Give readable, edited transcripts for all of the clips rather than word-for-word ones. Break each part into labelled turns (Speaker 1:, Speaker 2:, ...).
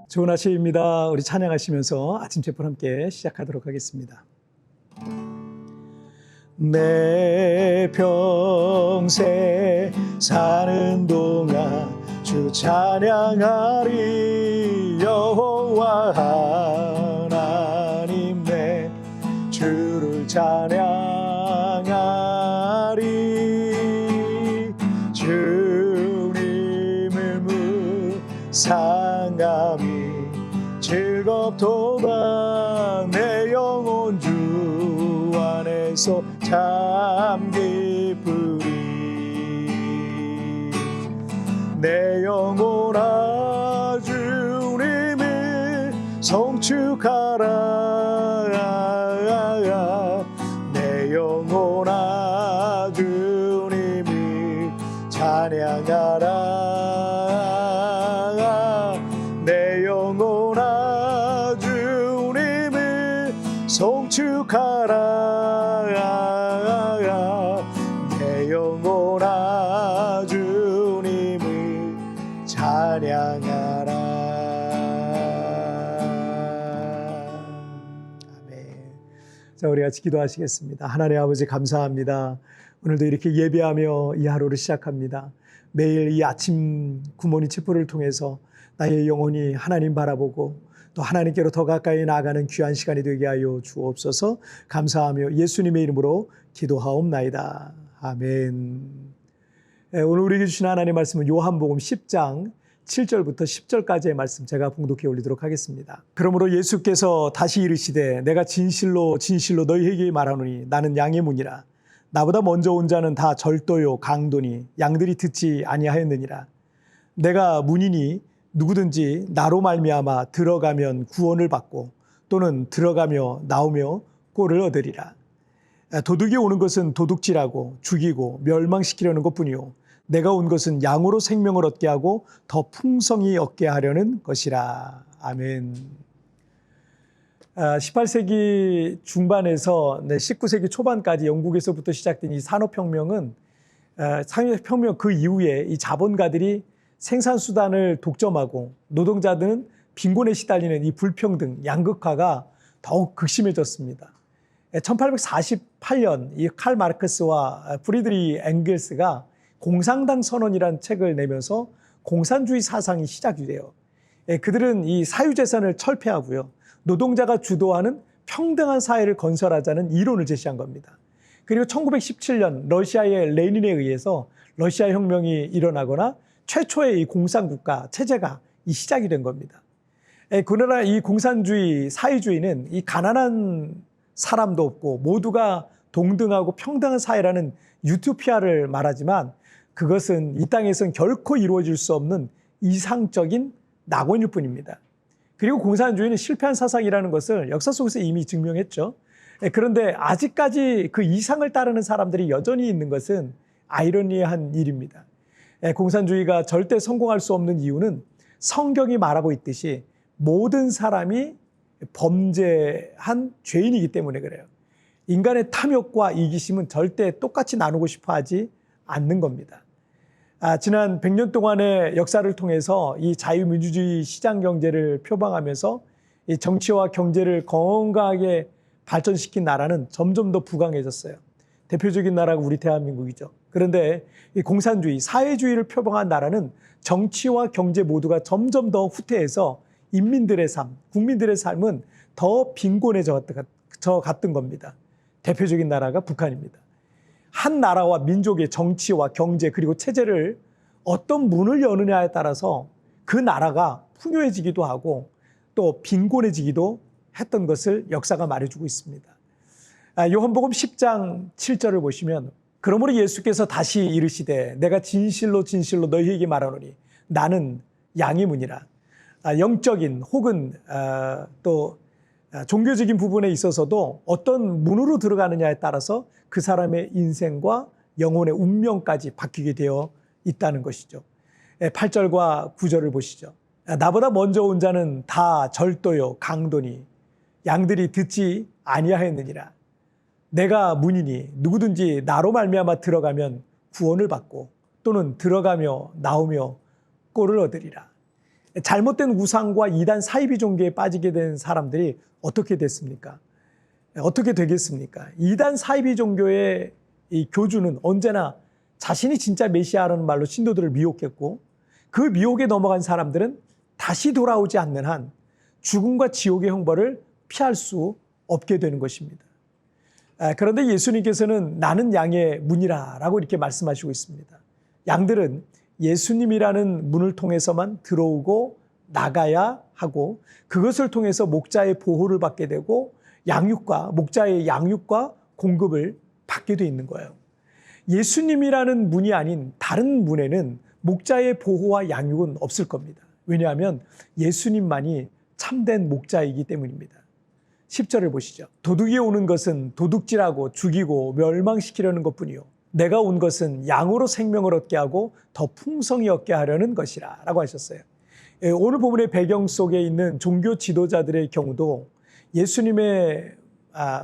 Speaker 1: 좋은 아침입니다. 우리 찬양하시면서 아침 제풀 함께 시작하도록 하겠습니다. 내 평생 사는 동안 주 찬양하리. 여호와 하나님 내 주를 찬양하리. 주님을 묵상함이 즐겁도다. 내 영혼 주 안에서 참 기쁘리. 내 영혼아 주님을 송축하라. 내 영혼아 주님을 찬양하라. 내 영혼아 주님을 송축하라. 내 영혼아 주님을 찬양하라. 아멘. 자, 우리 같이 기도하시겠습니다. 하나님 아버지 감사합니다. 오늘도 이렇게 예배하며 이 하루를 시작합니다. 매일 이 아침 굿모닝 체포를 통해서 나의 영혼이 하나님 바라보고 또 하나님께로 더 가까이 나아가는 귀한 시간이 되게 하여 주옵소서. 감사하며 예수님의 이름으로 기도하옵나이다. 아멘. 오늘 우리에게 주신 하나님의 말씀은 요한복음 10장 7절부터 10절까지의 말씀 제가 봉독해 올리도록 하겠습니다. 그러므로 예수께서 다시 이르시되 내가 진실로 진실로 너희에게 말하노니 나는 양의 문이라. 나보다 먼저 온 자는 다 절도요 강도니 양들이 듣지 아니하였느니라. 내가 문이니 누구든지 나로 말미암아 들어가면 구원을 받고 또는 들어가며 나오며 꼴을 얻으리라. 도둑이 오는 것은 도둑질하고 죽이고 멸망시키려는 것뿐이요 내가 온 것은 양으로 생명을 얻게 하고 더 풍성히 얻게 하려는 것이라. 아멘. 18세기 중반에서 19세기 초반까지 영국에서부터 시작된 이 산업혁명은 산업혁명 그 이후에 이 자본가들이 생산수단을 독점하고 노동자들은 빈곤에 시달리는 이 불평등, 양극화가 더욱 극심해졌습니다. 1848년 이 칼 마르크스와 프리드리 엥겔스가 공산당 선언이라는 책을 내면서 공산주의 사상이 시작이 돼요. 그들은 이 사유재산을 철폐하고요. 노동자가 주도하는 평등한 사회를 건설하자는 이론을 제시한 겁니다. 그리고 1917년 러시아의 레닌에 의해서 러시아 혁명이 일어나거나 최초의 이 공산국가 체제가 시작이 된 겁니다. 그러나 이 공산주의, 사회주의는 이 가난한 사람도 없고 모두가 동등하고 평등한 사회라는 유토피아를 말하지만 그것은 이 땅에선 결코 이루어질 수 없는 이상적인 낙원일 뿐입니다. 그리고 공산주의는 실패한 사상이라는 것을 역사 속에서 이미 증명했죠. 그런데 아직까지 그 이상을 따르는 사람들이 여전히 있는 것은 아이러니한 일입니다. 공산주의가 절대 성공할 수 없는 이유는 성경이 말하고 있듯이 모든 사람이 범죄한 죄인이기 때문에 그래요. 인간의 탐욕과 이기심은 절대 똑같이 나누고 싶어 하지 않는 겁니다. 지난 100년 동안의 역사를 통해서 이 자유민주주의 시장경제를 표방하면서 이 정치와 경제를 건강하게 발전시킨 나라는 점점 더 부강해졌어요. 대표적인 나라가 우리 대한민국이죠. 그런데 이 공산주의, 사회주의를 표방한 나라는 정치와 경제 모두가 점점 더 후퇴해서 인민들의 삶, 국민들의 삶은 더 빈곤해져 갔던 겁니다. 대표적인 나라가 북한입니다. 한 나라와 민족의 정치와 경제 그리고 체제를 어떤 문을 여느냐에 따라서 그 나라가 풍요해지기도 하고 또 빈곤해지기도 했던 것을 역사가 말해주고 있습니다. 요한복음 10장 7절을 보시면 그러므로 예수께서 다시 이르시되 내가 진실로 진실로 너희에게 말하노니 나는 양의 문이라. 영적인 혹은 또 종교적인 부분에 있어서도 어떤 문으로 들어가느냐에 따라서 그 사람의 인생과 영혼의 운명까지 바뀌게 되어 있다는 것이죠. 8절과 9절을 보시죠. 나보다 먼저 온 자는 다 절도요 강도니 양들이 듣지 아니하였느니라. 내가 문이니 누구든지 나로 말미암아 들어가면 구원을 받고 또는 들어가며 나오며 꼴을 얻으리라. 잘못된 우상과 이단 사이비 종교에 빠지게 된 사람들이 어떻게 됐습니까? 어떻게 되겠습니까? 이단 사이비 종교의 이 교주는 언제나 자신이 진짜 메시아라는 말로 신도들을 미혹했고, 그 미혹에 넘어간 사람들은 다시 돌아오지 않는 한 죽음과 지옥의 형벌을 피할 수 없게 되는 것입니다. 그런데 예수님께서는 나는 양의 문이라 라고 이렇게 말씀하시고 있습니다. 양들은 예수님이라는 문을 통해서만 들어오고 나가야 하고, 그것을 통해서 목자의 보호를 받게 되고 목자의 양육과 공급을 받게 돼 있는 거예요. 예수님이라는 문이 아닌 다른 문에는 목자의 보호와 양육은 없을 겁니다. 왜냐하면 예수님만이 참된 목자이기 때문입니다. 10절을 보시죠. 도둑이 오는 것은 도둑질하고 죽이고 멸망시키려는 것뿐이요, 내가 온 것은 양으로 생명을 얻게 하고 더 풍성히 얻게 하려는 것이라 라고 하셨어요. 오늘 본문의 배경 속에 있는 종교 지도자들의 경우도 예수님의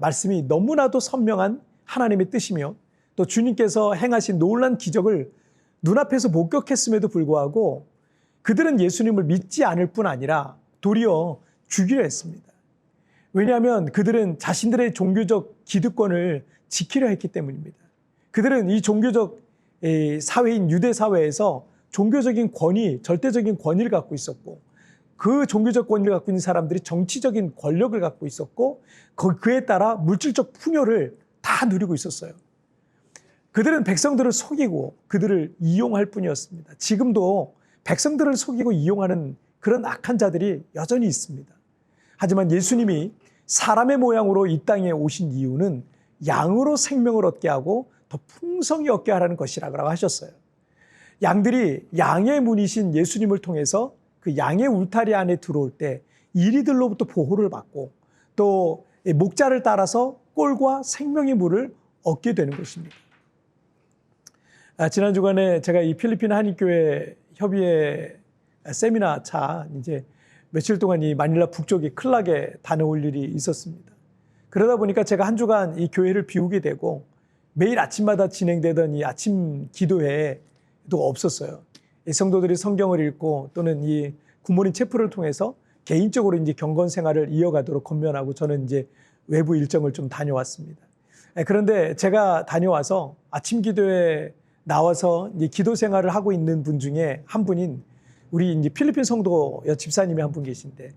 Speaker 1: 말씀이 너무나도 선명한 하나님의 뜻이며, 또 주님께서 행하신 놀라운 기적을 눈앞에서 목격했음에도 불구하고 그들은 예수님을 믿지 않을 뿐 아니라 도리어 죽이려 했습니다. 왜냐하면 그들은 자신들의 종교적 기득권을 지키려 했기 때문입니다. 그들은 이 종교적 사회인 유대 사회에서 종교적인 권위, 절대적인 권위를 갖고 있었고, 그 종교적 권위를 갖고 있는 사람들이 정치적인 권력을 갖고 있었고, 그에 따라 물질적 풍요를 다 누리고 있었어요. 그들은 백성들을 속이고 그들을 이용할 뿐이었습니다. 지금도 백성들을 속이고 이용하는 그런 악한 자들이 여전히 있습니다. 하지만 예수님이 사람의 모양으로 이 땅에 오신 이유는 양으로 생명을 얻게 하고 더 풍성히 얻게 하라는 것이라고 하셨어요. 양들이 양의 문이신 예수님을 통해서 그 양의 울타리 안에 들어올 때 이리들로부터 보호를 받고, 또 목자를 따라서 꼴과 생명의 물을 얻게 되는 것입니다. 지난 주간에 제가 이 필리핀 한인교회 협의회 세미나 차 이제 며칠 동안 이 마닐라 북쪽의 클락에 다녀올 일이 있었습니다. 그러다 보니까 제가 한 주간 이 교회를 비우게 되고 매일 아침마다 진행되던 이 아침 기도회도 없었어요. 이 성도들이 성경을 읽고 또는 이 굿모닝 채플을 통해서 개인적으로 이제 경건 생활을 이어가도록 권면하고, 저는 이제 외부 일정을 좀 다녀왔습니다. 그런데 제가 다녀와서 아침 기도회에 나와서 이제 기도 생활을 하고 있는 분 중에 한 분인 우리 이제 필리핀 성도 집사님이 한 분 계신데,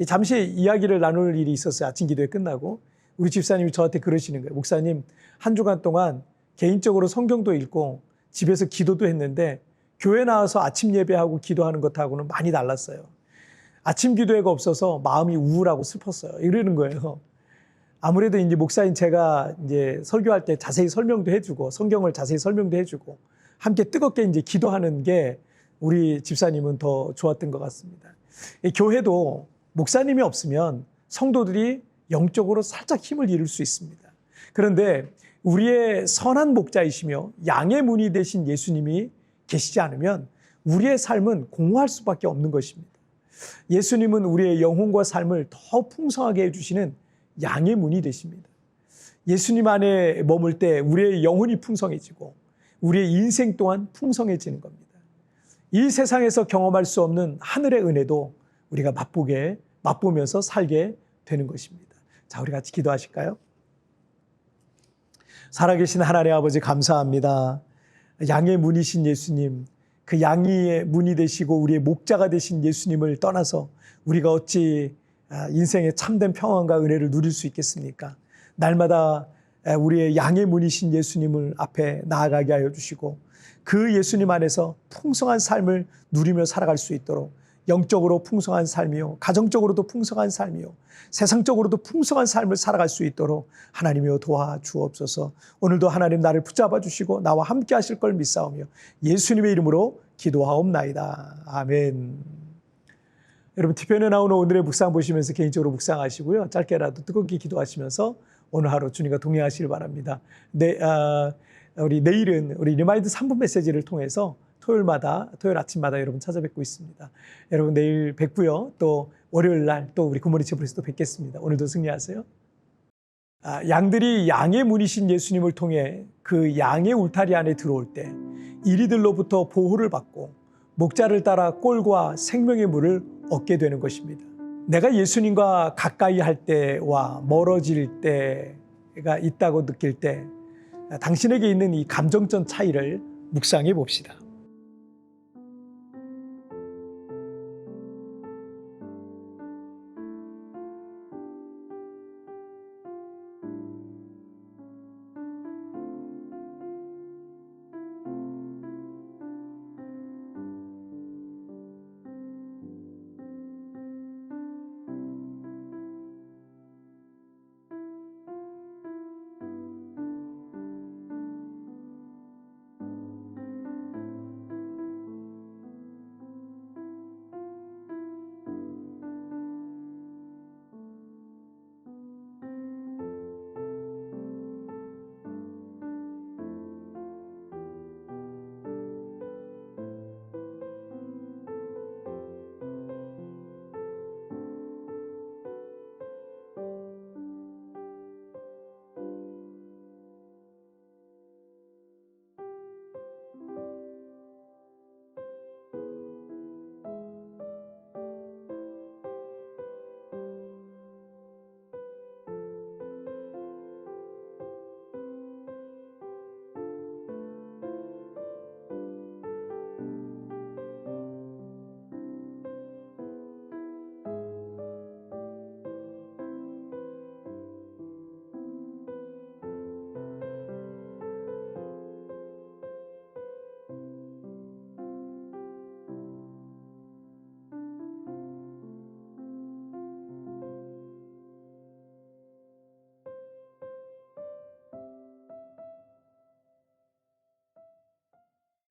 Speaker 1: 잠시 이야기를 나눌 일이 있었어요. 아침 기도회 끝나고 우리 집사님이 저한테 그러시는 거예요. 목사님, 한 주간 동안 개인적으로 성경도 읽고 집에서 기도도 했는데 교회 나와서 아침 예배하고 기도하는 것하고는 많이 달랐어요. 아침 기도회가 없어서 마음이 우울하고 슬펐어요. 이러는 거예요. 아무래도 이제 목사인 제가 이제 설교할 때 자세히 설명도 해주고 성경을 자세히 설명도 해주고 함께 뜨겁게 이제 기도하는 게 우리 집사님은 더 좋았던 것 같습니다. 교회도 목사님이 없으면 성도들이 영적으로 살짝 힘을 잃을 수 있습니다. 그런데 우리의 선한 목자이시며 양의 문이 되신 예수님이 계시지 않으면 우리의 삶은 공허할 수밖에 없는 것입니다. 예수님은 우리의 영혼과 삶을 더 풍성하게 해주시는 양의 문이 되십니다. 예수님 안에 머물 때 우리의 영혼이 풍성해지고 우리의 인생 또한 풍성해지는 겁니다. 이 세상에서 경험할 수 없는 하늘의 은혜도 우리가 맛보면서 살게 되는 것입니다. 자, 우리 같이 기도하실까요? 살아계신 하나님 아버지, 감사합니다. 양의 문이신 예수님, 그 양의 문이 되시고 우리의 목자가 되신 예수님을 떠나서 우리가 어찌 인생의 참된 평안과 은혜를 누릴 수 있겠습니까? 날마다 우리의 양의 문이신 예수님을 앞에 나아가게 하여 주시고 그 예수님 안에서 풍성한 삶을 누리며 살아갈 수 있도록 영적으로 풍성한 삶이요, 가정적으로도 풍성한 삶이요, 세상적으로도 풍성한 삶을 살아갈 수 있도록 하나님이여 도와주옵소서. 오늘도 하나님 나를 붙잡아 주시고 나와 함께 하실 걸 믿사오며 예수님의 이름으로 기도하옵나이다. 아멘. 여러분, TVN에 나오는 오늘의 묵상 보시면서 개인적으로 묵상하시고요, 짧게라도 뜨겁게 기도하시면서 오늘 하루 주님과 동행하시길 바랍니다. 우리 내일은 우리 리마인드 3분 메시지를 통해서 토요일 아침마다 여러분 찾아뵙고 있습니다. 여러분 내일 뵙고요. 또 월요일 날 또 우리 굿모닝 채플에서 또 뵙겠습니다. 오늘도 승리하세요. 양들이 양의 문이신 예수님을 통해 그 양의 울타리 안에 들어올 때 이리들로부터 보호를 받고 목자를 따라 꼴과 생명의 물을 얻게 되는 것입니다. 내가 예수님과 가까이 할 때와 멀어질 때가 있다고 느낄 때 당신에게 있는 이 감정적 차이를 묵상해 봅시다.